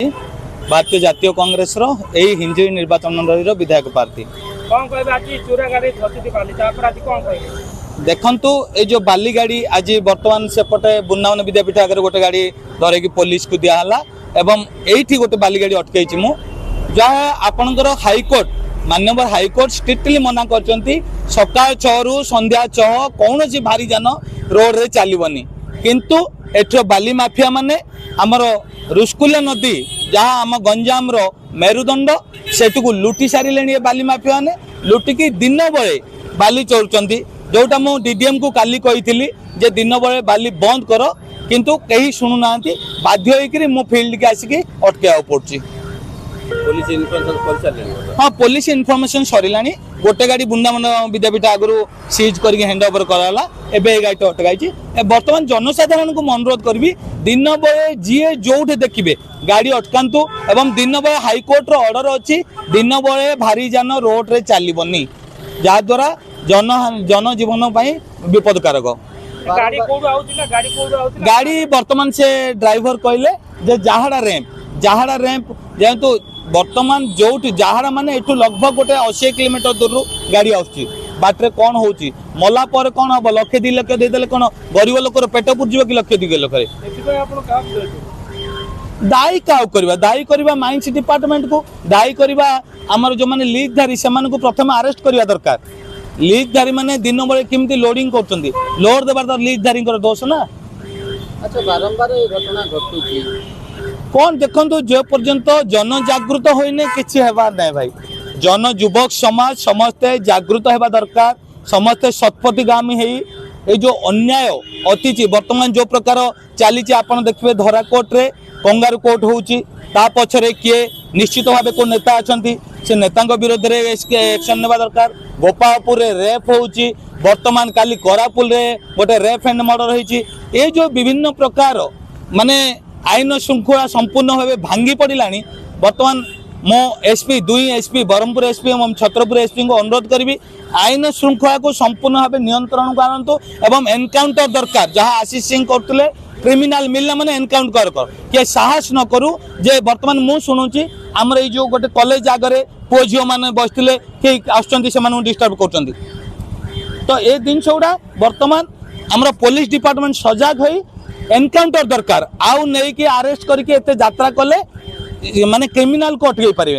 भारतीय जातीय कांग्रेस यही हिंजी निर्वाचन मंडल विधायक प्रार्थी देखु ये जो बाली गाड़ी आज बर्तमान सेपटे वृंदावन विद्यापीठ आगे गोटे गाड़ी धरकी पुलिस को दिहला एवं ये गोटे बाली गाड़ी अटकई जहाँ आपणकर हाइकोर्ट माननीय हाइकोर्ट स्ट्रिक्टली मना कर सकाल 6 रु संध्या 6 कौन भारी जान रोड रे चलनी किंतु एठो बाली माफिया माने आमर रुस्कुलिया नदी जहाँ आम गंजाम रो मेरुदंड सेठू को लुटी सारे बाली माफिया ने लुटिकी दिन बेले बाली चोरुचंती जोटा मु डीडीएम को काली कही जे दिन बेले बाली बंद कर किंतु कहीं शुणुना बाध्य होकर मु फील्ड के आसिक अटके पड़ी हाँ पुलिस इनफॉरमेशन सरला गोटे गाड़ी वृंदावन विद्यापीठ आगु सीज कर हैंड ओवर कराला एवं गाड़ी अटकाई बर्तमान जनसाधारण को अनुरोध करी दिन बेले जी जो देखिए गाड़ी अटकातु एवं दिन बेले हाइकोर्ट ऑर्डर अच्छी दिन बेले भारी जान रोड रे चलनी जहाद्वारा जनजीवन विपदकारक गाड़ी बर्तमान से ड्राइवर कहले जहाड़ा रैंप जेहेतु बर्तमान जो जहाड़ा माने एठू लगभग गोटे 80 किलोमीटर दूर गाड़ी आसुची बाटरे कौन होची मला पर कौन हम 1 2 लाख देदेले कौन गरीब लोकर पेट पुरजिबो कि 1 2 लाख दायी दायी करवा माइंस डिपार्टमेंट को दायी करवा आमर जो माने लीजधारी से प्रथम अरेस्ट करवा दरकार लीजधारी माने दिन बेले केमती लोडिंग करछंती लोड देबार तो लीजधारी दोष ना। अच्छा बारंबार घटना घटुची कौन देखो जो पर्यंत जन जागृत होने किसी हेबार नहीं भाई जन युवक समाज समस्ते जागृत होगा दरकार समस्ते सत्पथिगामी है जो अन्याय अतिथि बर्तमान जो प्रकार चली आपन देखिए धरा कोर्ट रे कंगारू कोर्ट होउची ता पछरे किए निश्चित भाव को नेता अच्छा से नेता विरोध में एक्शन नेबा दरकार गोपालपुर रेप होउची बर्तमान काली कोरापुल रे गोटे रेप एंड मर्डर होइची ए जो विभिन्न प्रकार माने आईन श्रृंखला संपूर्ण भाव भांगी पड़ा बर्तमान मो एसपी 2 एसपी ब्रह्मपुर एसपी और छत्रपुर एसपी को अनुरोध करी आईन श्रृंखला को संपूर्ण भाव नियंत्रण को आनतु एवं एनकाउंटर दरकार जहाँ आशीष सिंह करते क्रिमिनाल मिलना माने एनकाउंटर कर किए साहस न करू जे बर्तमान मु शुणुची आमर ये जो गोटे कॉलेज आगे पुओ झील मैंने बसते कि आसुँच डिस्टर्ब कर तो ये जिनस गुड़ा बर्तमान आमर पुलिस डिपार्टमेंट सजग हो एनकाउंटर दरकार आउ नहीं कि अरेस्ट करके एते यात्रा कले माने क्रिमिनाल को अटकई पारे।